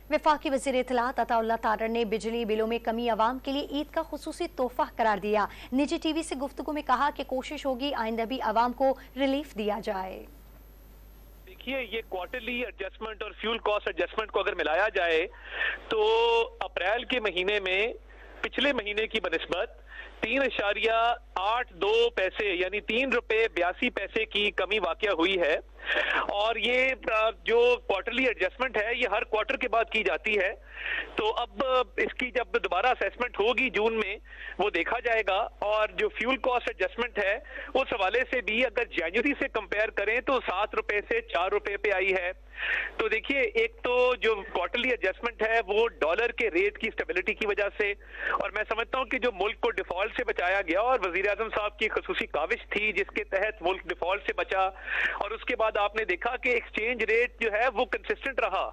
वफाकी वज़ीर इत्तलात अताउल्लाह तारर ने बिजली बिलों में कमी अवाम के लिए ईद का खुसूसी तोहफा करार दिया। निजी टीवी से गुफ्तगू में कहा कि कोशिश होगी आइंदा भी अवाम को रिलीफ दिया जाए। देखिए, ये क्वार्टरली एडजस्टमेंट और फ्यूल कॉस्ट एडजस्टमेंट को अगर मिलाया जाए तो अप्रैल के महीने में पिछले महीने की बनिस्बत 3.82 पैसे यानी 3 रुपए 82 पैसे की कमी वाकया हुई है। और ये जो क्वार्टरली एडजस्टमेंट है ये हर क्वार्टर के बाद की जाती है। तो अब इसकी जब दोबारा असेसमेंट होगी जून में वो देखा जाएगा। और जो फ्यूल कॉस्ट एडजस्टमेंट है उस हवाले से भी अगर जनवरी से कंपेयर करें तो 7 रुपए से 4 रुपए पे आई है। तो देखिए, एक तो जो क्वार्टरली एडजस्टमेंट है वो डॉलर के रेट की स्टेबिलिटी की वजह से, और मैं समझता हूं कि जो मुल्क को डिफॉल्ट से बचाया गया और वजीर आजम साहब की खसूसी काविश थी जिसके तहत मुल्क डिफॉल्ट से बचा। और उसके बाद आपने देखा कि एक्सचेंज रेट जो है वो कंसिस्टेंट रहा।